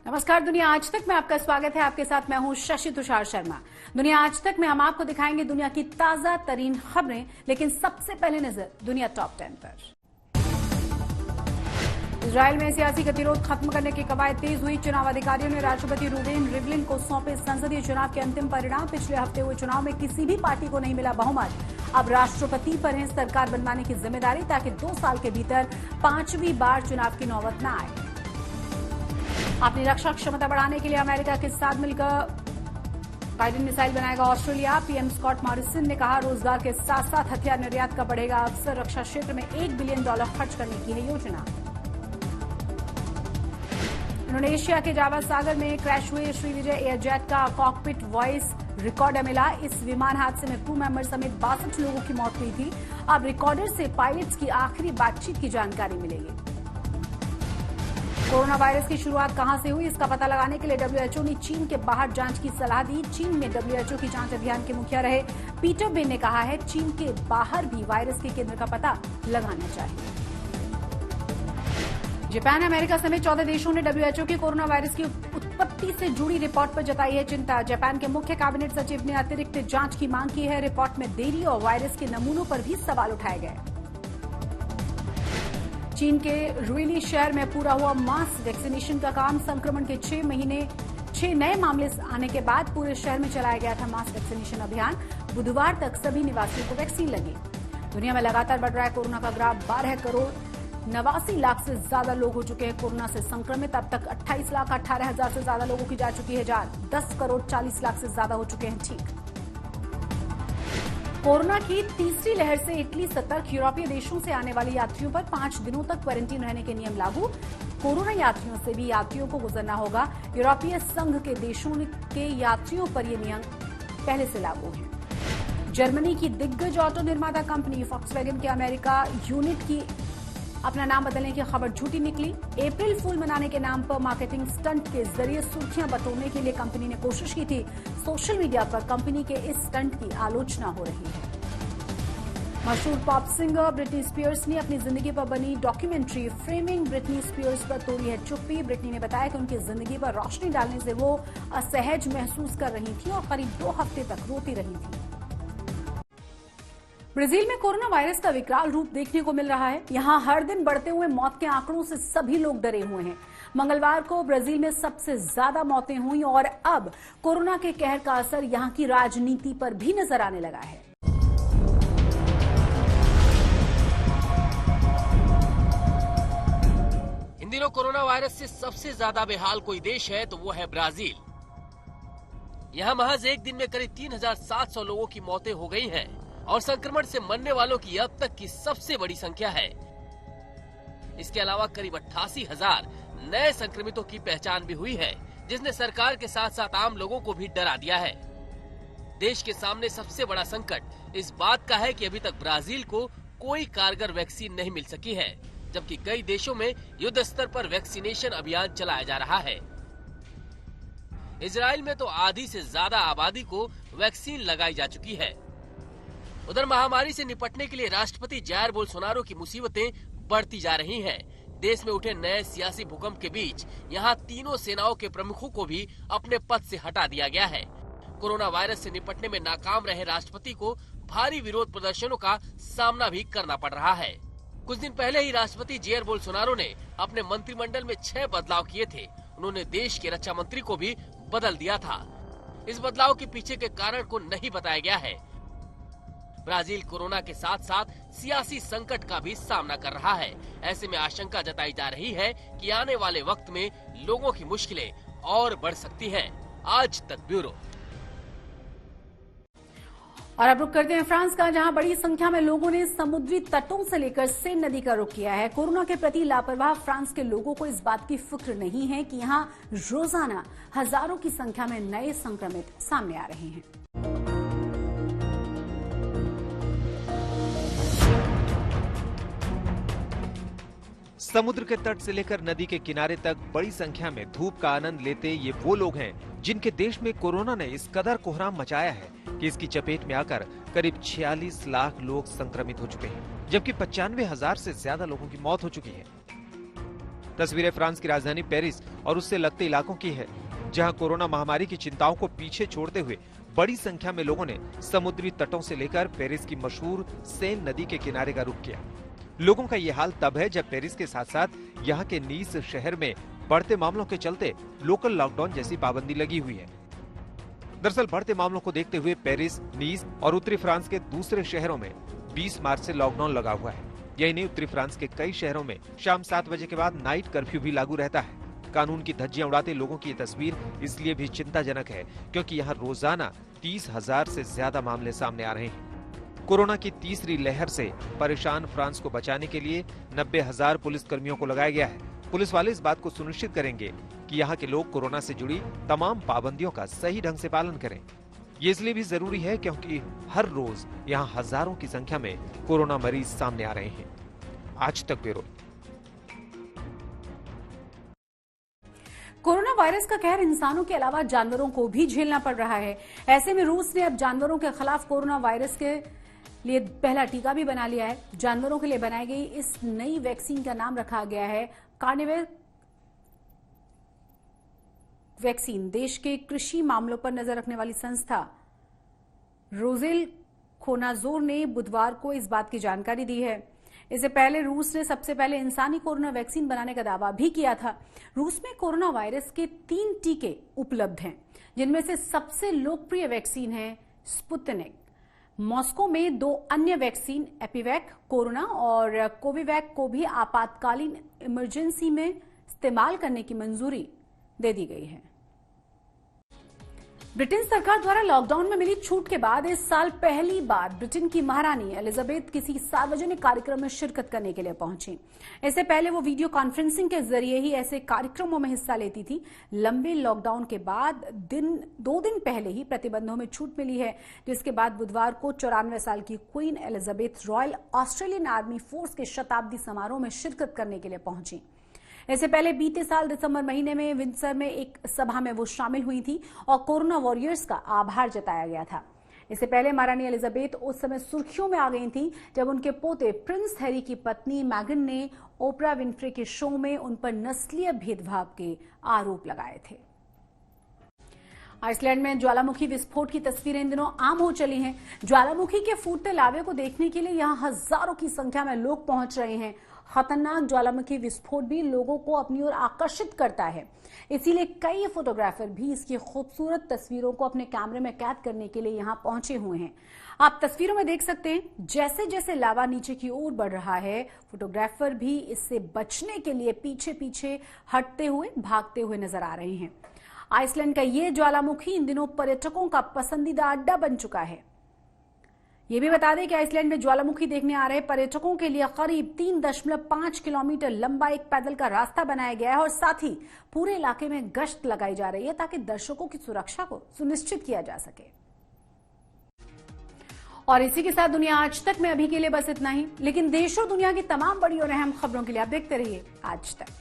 नमस्कार, दुनिया आज तक में आपका स्वागत है। आपके साथ मैं हूं शशि तुषार शर्मा। दुनिया आज तक में हम आपको दिखाएंगे दुनिया की ताजा तरीन खबरें, लेकिन सबसे पहले नजर दुनिया टॉप 10 पर। इजरायल में सियासी गतिरोध खत्म करने की कवायद तेज हुई। चुनाव अधिकारियों ने राष्ट्रपति रूवेन रिवलिन को सौंपे संसदीय चुनाव के अंतिम परिणाम। पिछले हफ्ते हुए चुनाव में किसी भी पार्टी को नहीं मिला बहुमत। अब राष्ट्रपति पर है सरकार बनवाने की जिम्मेदारी, ताकि 2 साल के भीतर 5वीं बार चुनाव की नौबत न आए। अपनी रक्षा क्षमता बढ़ाने के लिए अमेरिका के साथ मिलकर बाइडेन मिसाइल बनाएगा ऑस्ट्रेलिया। पीएम स्कॉट मॉरिसन ने कहा, रोजगार के साथ साथ हथियार निर्यात का बढ़ेगा अवसर। रक्षा क्षेत्र में $1 बिलियन खर्च करने की है योजना। इंडोनेशिया के जावा सागर में क्रैश हुए श्रीविजय एयरजेट का कॉकपिट वॉइस रिकॉर्डर मिला। इस विमान हादसे में क्रू मेंबर समेत 62 लोगों की मौत हुई थी। अब रिकॉर्डर से पायलट्स की आखिरी बातचीत की जानकारी मिलेगी। कोरोना वायरस की शुरुआत कहां से हुई, इसका पता लगाने के लिए डब्ल्यूएचओ ने चीन के बाहर जांच की सलाह दी। चीन में डब्ल्यूएचओ की जांच अभियान के मुखिया रहे पीटर बेन ने कहा है, चीन के बाहर भी वायरस के केंद्र का पता लगाना चाहिए। जापान, अमेरिका समेत 14 देशों ने डब्ल्यूएचओ की कोरोना वायरस की उत्पत्ति से जुड़ी रिपोर्ट पर जताई है चिंता। जापान के मुख्य कैबिनेट सचिव ने अतिरिक्त जांच की मांग की है। रिपोर्ट में देरी और वायरस के नमूनों पर भी सवाल उठाए गए। चीन के रुइली शहर में पूरा हुआ मास वैक्सीनेशन का काम। संक्रमण के 6 नए मामले आने के बाद पूरे शहर में चलाया गया था मास वैक्सीनेशन अभियान। बुधवार तक सभी निवासियों को वैक्सीन लगी। दुनिया में लगातार बढ़ रहा है कोरोना का ग्राफ। 12 करोड़ 89 लाख से ज्यादा लोग हो चुके हैं कोरोना से संक्रमित। अब तक 28 लाख 18 हजार से ज्यादा लोगों की जा चुकी है जान। 10 करोड़ 40 लाख से ज्यादा हो चुके हैं ठीक। कोरोना की तीसरी लहर से इटली सतर्क। यूरोपीय देशों से आने वाले यात्रियों पर 5 दिनों तक क्वारंटीन रहने के नियम लागू। कोरोना यात्रियों से भी यात्रियों को गुजरना होगा। यूरोपीय संघ के देशों के यात्रियों पर ये नियम पहले से लागू है। जर्मनी की दिग्गज ऑटो निर्माता कंपनी फॉक्सवैगन के अमेरिका यूनिट की अपना नाम बदलने की खबर झूठी निकली। अप्रैल फूल मनाने के नाम पर मार्केटिंग स्टंट के जरिए सुर्खियां बटोरने के लिए कंपनी ने कोशिश की थी। सोशल मीडिया पर कंपनी के इस स्टंट की आलोचना हो रही है। मशहूर पॉप सिंगर ब्रिटनी स्पीयर्स ने अपनी जिंदगी पर बनी डॉक्यूमेंट्री फ्रेमिंग ब्रिटनी स्पीयर्स पर तोड़ी है चुप्पी। ब्रिटनी ने बताया कि उनकी जिंदगी पर रोशनी डालने से वो असहज महसूस कर रही थी और करीब 2 हफ्ते तक रोती रही थी। ब्राजील में कोरोना वायरस का विकराल रूप देखने को मिल रहा है। यहां हर दिन बढ़ते हुए मौत के आंकड़ों से सभी लोग डरे हुए हैं। मंगलवार को ब्राजील में सबसे ज्यादा मौतें हुई और अब कोरोना के कहर का असर यहां की राजनीति पर भी नजर आने लगा है। इन दिनों कोरोना वायरस से सबसे ज्यादा बेहाल कोई देश है तो वो है ब्राजील। यहां महज एक दिन में करीब 3700 लोगों की मौतें हो गई हैं और संक्रमण से मरने वालों की अब तक की सबसे बड़ी संख्या है। इसके अलावा करीब 88,000 नए संक्रमितों की पहचान भी हुई है, जिसने सरकार के साथ साथ आम लोगों को भी डरा दिया है। देश के सामने सबसे बड़ा संकट इस बात का है कि अभी तक ब्राजील को कोई कारगर वैक्सीन नहीं मिल सकी है, जबकि कई देशों में युद्ध स्तर पर वैक्सीनेशन अभियान चलाया जा रहा है। इजराइल में तो आधी से ज्यादा आबादी को वैक्सीन लगाई जा चुकी है। उधर महामारी से निपटने के लिए राष्ट्रपति जायर बोल्सोनारो की मुसीबतें बढ़ती जा रही हैं। देश में उठे नए सियासी भूकंप के बीच यहां तीनों सेनाओं के प्रमुखों को भी अपने पद से हटा दिया गया है। कोरोना वायरस से निपटने में नाकाम रहे राष्ट्रपति को भारी विरोध प्रदर्शनों का सामना भी करना पड़ रहा है। कुछ दिन पहले ही राष्ट्रपति जायर बोल्सोनारो ने अपने मंत्रिमंडल में 6 बदलाव किए थे। उन्होंने देश के रक्षा मंत्री को भी बदल दिया था। इस बदलाव के पीछे के कारण को नहीं बताया गया है। ब्राजील कोरोना के साथ साथ सियासी संकट का भी सामना कर रहा है। ऐसे में आशंका जताई जा रही है कि आने वाले वक्त में लोगों की मुश्किलें और बढ़ सकती हैं। आज तक ब्यूरो। और अब रुक करते हैं फ्रांस का, जहां बड़ी संख्या में लोगों ने समुद्री तटों से लेकर सेन नदी का रुख किया है। कोरोना के प्रति लापरवाह फ्रांस के लोगों को इस बात की फिक्र नहीं है कि यहां रोजाना हजारों की संख्या में नए संक्रमित सामने आ रहे हैं। समुद्र के तट से लेकर नदी के किनारे तक बड़ी संख्या में धूप का आनंद लेते ये वो लोग हैं जिनके देश में कोरोना ने इस कदर कोहराम मचाया है कि इसकी चपेट में आकर करीब 46 लाख लोग संक्रमित हो चुके हैं, जबकि 95,000 से ज्यादा लोगों की मौत हो चुकी है। तस्वीरें फ्रांस की राजधानी पेरिस और उससे लगते इलाकों की है, जहां कोरोना महामारी की चिंताओं को पीछे छोड़ते हुए बड़ी संख्या में लोगों ने समुद्री तटों से लेकर पेरिस की मशहूर सेन नदी के किनारे का रुख किया। लोगों का ये हाल तब है जब पेरिस के साथ साथ यहाँ के नीस शहर में बढ़ते मामलों के चलते लोकल लॉकडाउन जैसी पाबंदी लगी हुई है। दरअसल बढ़ते मामलों को देखते हुए पेरिस, नीस और उत्तरी फ्रांस के दूसरे शहरों में 20 मार्च से लॉकडाउन लगा हुआ है। यही नहीं, उत्तरी फ्रांस के कई शहरों में शाम 7 बजे के बाद नाइट कर्फ्यू भी लागू रहता है। कानून की धज्जियां उड़ाते लोगों की ये तस्वीर इसलिए भी चिंताजनक है क्योंकि यहाँ रोजाना 30,000 से ज्यादा मामले सामने आ रहे हैं। कोरोना की तीसरी लहर से परेशान फ्रांस को बचाने के लिए 90,000 पुलिस कर्मियों को लगाया गया है। पुलिस वाले इस बात को सुनिश्चित करेंगे कि यहाँ के लोग कोरोना से जुड़ी तमाम पाबंदियों का सही ढंग से पालन करें। ये इसलिए भी जरूरी है क्योंकि हर रोज यहाँ हजारों की संख्या में कोरोना मरीज सामने आ रहे हैं। आज तक ब्यूरो। कोरोना वायरस का कहर इंसानों के अलावा जानवरों को भी झेलना पड़ रहा है। ऐसे में रूस ने अब जानवरों के खिलाफ कोरोना वायरस के लिए पहला टीका भी बना लिया है। जानवरों के लिए बनाई गई इस नई वैक्सीन का नाम रखा गया है कार्निवल वैक्सीन। देश के कृषि मामलों पर नजर रखने वाली संस्था रोजेल खोनाजोर ने बुधवार को इस बात की जानकारी दी है। इससे पहले रूस ने सबसे पहले इंसानी कोरोना वैक्सीन बनाने का दावा भी किया था। रूस में कोरोना वायरस के 3 टीके उपलब्ध हैं, जिनमें से सबसे लोकप्रिय वैक्सीन है स्पुतनिक। मॉस्को में 2 अन्य वैक्सीन एपिवैक कोरोना और कोविवैक को भी आपातकालीन इमरजेंसी में इस्तेमाल करने की मंजूरी दे दी गई है। ब्रिटेन सरकार द्वारा लॉकडाउन में मिली छूट के बाद इस साल पहली बार ब्रिटेन की महारानी एलिजाबेथ किसी सार्वजनिक कार्यक्रम में शिरकत करने के लिए पहुंची। इससे पहले वो वीडियो कॉन्फ्रेंसिंग के जरिए ही ऐसे कार्यक्रमों में हिस्सा लेती थी। लंबे लॉकडाउन के बाद 2 दिन पहले ही प्रतिबंधों में छूट मिली है, जिसके बाद बुधवार को 94 साल की queen Elizabeth royal Australian army force के शताब्दी समारोह में शिरकत करने के लिए पहुंची। इससे पहले बीते साल दिसंबर महीने में विंडसर में एक सभा में वो शामिल हुई थी और कोरोना वॉरियर्स का आभार जताया गया था। इससे पहले महारानी एलिजाबेथ उस समय सुर्खियों में आ गई थी जब उनके पोते प्रिंस हैरी की पत्नी मैगन ने ओपरा विनफ्रे के शो में उन पर नस्लीय भेदभाव के आरोप लगाए थे। आइसलैंड में ज्वालामुखी विस्फोट की तस्वीरें इन दिनों आम हो चली हैं। ज्वालामुखी के फूटते लावे को देखने के लिए यहां हजारों की संख्या में लोग पहुंच रहे हैं। खतरनाक ज्वालामुखी विस्फोट भी लोगों को अपनी ओर आकर्षित करता है, इसीलिए कई फोटोग्राफर भी इसकी खूबसूरत तस्वीरों को अपने कैमरे में कैद करने के लिए यहां पहुंचे हुए हैं। आप तस्वीरों में देख सकते हैं, जैसे जैसे लावा नीचे की ओर बढ़ रहा है, फोटोग्राफर भी इससे बचने के लिए पीछे पीछे हटते हुए, भागते हुए नजर आ रहे हैं। आइसलैंड का ये ज्वालामुखी इन दिनों पर्यटकों का पसंदीदा अड्डा बन चुका है। ये भी बता दें कि आइसलैंड में ज्वालामुखी देखने आ रहे पर्यटकों के लिए करीब 3.5 किलोमीटर लंबा एक पैदल का रास्ता बनाया गया है और साथ ही पूरे इलाके में गश्त लगाई जा रही है ताकि दर्शकों की सुरक्षा को सुनिश्चित किया जा सके। और इसी के साथ दुनिया आज तक में अभी के लिए बस इतना ही, लेकिन देश और दुनिया की तमाम बड़ी और अहम खबरों के लिए आप देखते रहिए आज तक।